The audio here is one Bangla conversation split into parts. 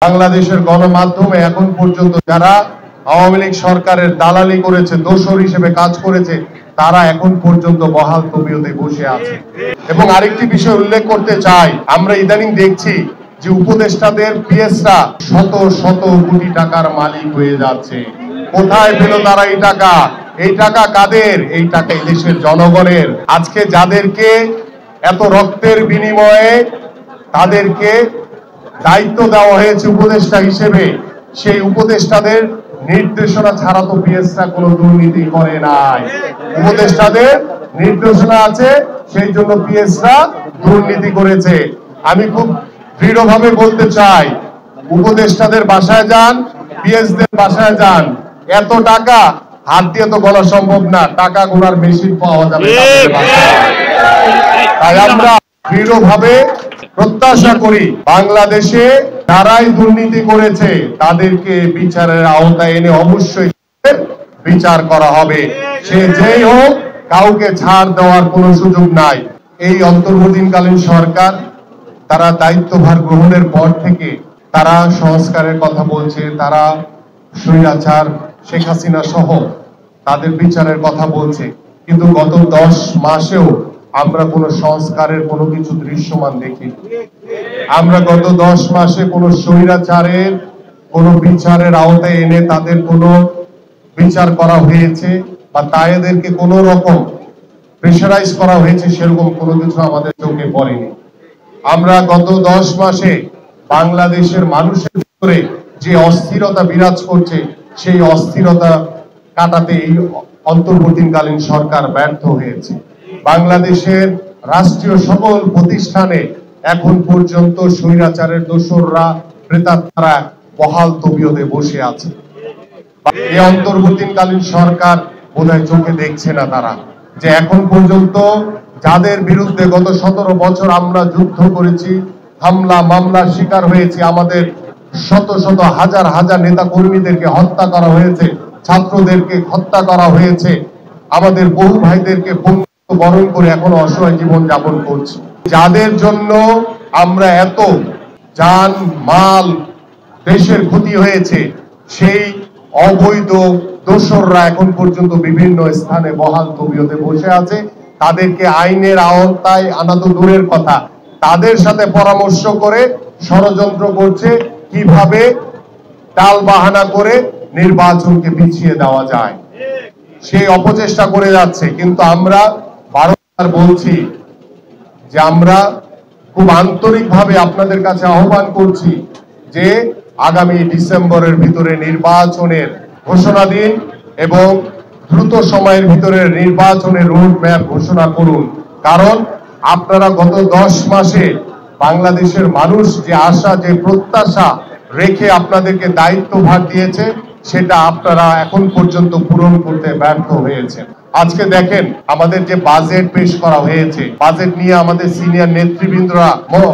বাংলাদেশের গণমাধ্যমে এখন পর্যন্ত যারা আওয়ামী লীগ সরকারের দালালি করেছে, দোসর হিসেবে কাজ করেছে, তারা এখন পর্যন্ত বহাল তবিয়তে বসে আছে। এবং আরেকটি বিষয় উল্লেখ করতে চাই, আমরা ইদানিং দেখছি যে উপদেষ্টাদের পিএসরা শত শত কোটি টাকার মালিক হয়ে যাচ্ছে। কোথায় পেল তারা এই টাকা? এই টাকা কাদের? এই টাকা এই দেশের জনগণের। আজকে যাদেরকে এত রক্তের বিনিময়ে তাদেরকে দায়িত্ব দেওয়া হয়েছে উপদেষ্টা হিসেবে, সেই উপদেষ্টাদের নির্দেশনা ছাড়া তো পিএসরা কোনো দুর্নীতি করে নাই। উপদেষ্টাদের নির্দেশনা আছে, সেই জন্য পিএসরা দুর্নীতি করেছে। আমি খুব দৃঢ়ভাবে বলতে চাই, উপদেষ্টাদের বাসায় যান, পিএসদের বাসায় যান, এত টাকা হাত দিয়ে তো গলা সম্ভব না, টাকা গোনার মেশিন পাওয়া যাবে। তাই আমরা দৃঢ়ভাবে প্রত্যাশা করি বাংলাদেশে যারাই দুর্নীতি করেছে তাদেরকে বিচারের আওতায় এনে অবশ্যই বিচার করা হবে। সে যেই হোক, কাউকে ছাড় দেওয়ার কোনো সুযোগ নাই। এই অন্তর্বর্তীকালীন সরকার তারা দায়িত্বভার গ্রহণের পর থেকে তারা সংস্কারের কথা বলছে, তারা স্বৈরাচার শেখ হাসিনা সহ তাদের বিচারের কথা বলছে, কিন্তু গত 10 মাসেও আমরা কোনো সংস্কারের কোনো কিছু দৃশ্যমান দেখি। আমরা গত 10 মাসে কোনো স্বৈরাচারের কোনো বিচারের আওতায় এনে তাদের কোনো বিচার করা হয়েছে বা তাদেরকে কোনো রকম প্রেশারাইজ করা হয়েছে, সেরকম কোনো কিছু আমাদের চোখে পড়েনি। আমরা গত 10 মাসে বাংলাদেশের মানুষের ভিতরে যে অস্থিরতা বিরাজ করছে, সেই অস্থিরতা কাটাতে এই অন্তর্বর্তীকালীন সরকার ব্যর্থ হয়েছে। বাংলাদেশের রাষ্ট্রীয় সকল প্রতিষ্ঠানে এখন পর্যন্ত স্বৈরাচারের দোসররা, প্রেতাত্মারা বহাল তবিয়তে বসে আছে। এই অন্তর্বর্তীকালীন সরকার বোধহয় চোখে দেখছে না তারা, যে এখন পর্যন্ত যাদের বিরুদ্ধে গত 17 বছর আমরা যুদ্ধ করেছি, হামলা মামলার শিকার হয়েছি, আমাদের শত শত হাজার হাজার নেতা কর্মীদেরকে হত্যা করা হয়েছে, ছাত্রদেরকে হত্যা করা হয়েছে, আমাদের বহু ভাইদেরকে বরণ করে এখন অসহায় জীবন যাপন করছি। যাদের জন্য আমরা এত জান মাল দেশের ক্ষতি হয়েছে, সেই অবৈধ দোসররা এখন পর্যন্ত বিভিন্ন স্থানে বহাল তবিয়তে বসে আছে। তাদেরকে আইনের আওতায় আনা তো দূরের কথা, তাদের সাথে পরামর্শ করে ষড়যন্ত্র করছে কিভাবে টাল বাহানা করে নির্বাচনকে পিছিয়ে দেওয়া যায়, সেই অপচেষ্টা করে যাচ্ছে। কিন্তু আমরা বারবার বলছি যে আমরা খুব আন্তরিকভাবে আপনাদের কাছে আহ্বান করছি যে আগামী ডিসেম্বরের ভিতরে নির্বাচনের ঘোষণা দিন এবং দ্রুত সময়ের ভিতরে নির্বাচনের রোড ম্যাপ ঘোষণা করুন। কারণ আপনারা গত 10 মাসে বাংলাদেশের মানুষ যে আশা, যে প্রত্যাশা রেখে আপনাদেরকে দায়িত্বভার দিয়েছে, সেটা আপনারা এখন পর্যন্ত পূরণ করতে ব্যর্থ হয়েছেন। আজকে দেখেন আমাদের যে বাজেট পেশ করা হয়েছে, বাজেট নিয়ে আমাদের সিনিয়র নেতৃবৃন্দরা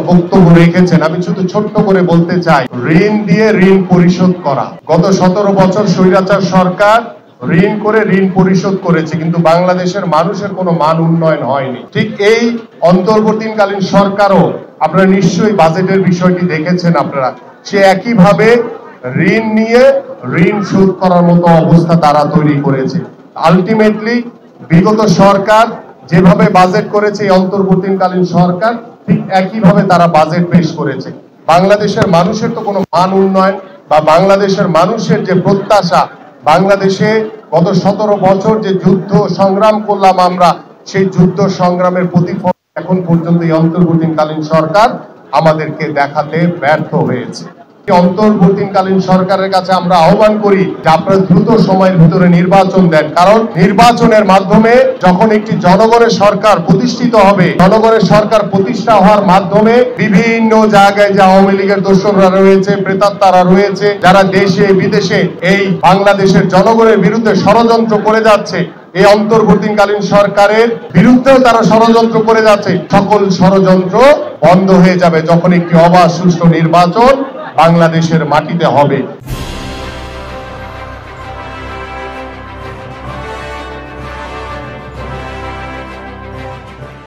বক্তব্য রেখেছেন। আমি শুধু ছোট্ট করে বলতে চাই, ঋণ দিয়ে ঋণ পরিশোধ করা। গত 17 বছর স্বৈরাচার সরকার ঋণ করে ঋণ পরিশোধ করেছে, কিন্তু বাংলাদেশের মানুষের কোনো মান উন্নয়ন হয়নি। ঠিক এই অন্তর্বর্তীকালীন সরকারও, আপনারা নিশ্চয়ই বাজেটের বিষয়টি দেখেছেন, আপনারা সে একইভাবে ঋণ নিয়ে ঋণ শোধ করার মতো অবস্থা তারা তৈরি করেছে। আলটিমেটলি বিগত সরকার যেভাবে বাজেট করেছে, এই অন্তর্বর্তীকালীন সরকার ঠিক একইভাবে তারা বাজেট পেশ করেছে। বাংলাদেশের মানুষের তো কোনো মান উন্নয়ন বা বাংলাদেশের মানুষের যে প্রত্যাশা, বাংলাদেশে গত 17 বছর যে যুদ্ধ সংগ্রাম করলাম আমরা, সেই যুদ্ধ সংগ্রামের প্রতিফলন এখন পর্যন্ত এই অন্তর্বর্তীকালীন সরকার আমাদেরকে দেখাতে ব্যর্থ হয়েছে। অন্তর্বর্তীকালীন সরকারের কাছে আমরা আহ্বান করি যে আপনারা দ্রুত সময়ের ভিতরে নির্বাচন দেন। কারণ নির্বাচনের মাধ্যমে যখন একটি জনগণের সরকার প্রতিষ্ঠিত হবে, জনগণের সরকার প্রতিষ্ঠা হওয়ার মাধ্যমে বিভিন্ন জায়গায় যে আওয়ামী লীগের দোসররা রয়েছে, প্রেতাত্মারা রয়েছে, যারা দেশে বিদেশে এই বাংলাদেশের জনগণের বিরুদ্ধে ষড়যন্ত্র করে যাচ্ছে, এই অন্তর্বর্তীকালীন সরকারের বিরুদ্ধেও তারা ষড়যন্ত্র করে যাচ্ছে, সকল ষড়যন্ত্র বন্ধ হয়ে যাবে যখন একটি অবাধ সুষ্ঠু নির্বাচন বাংলাদেশের মাটিতে হবে।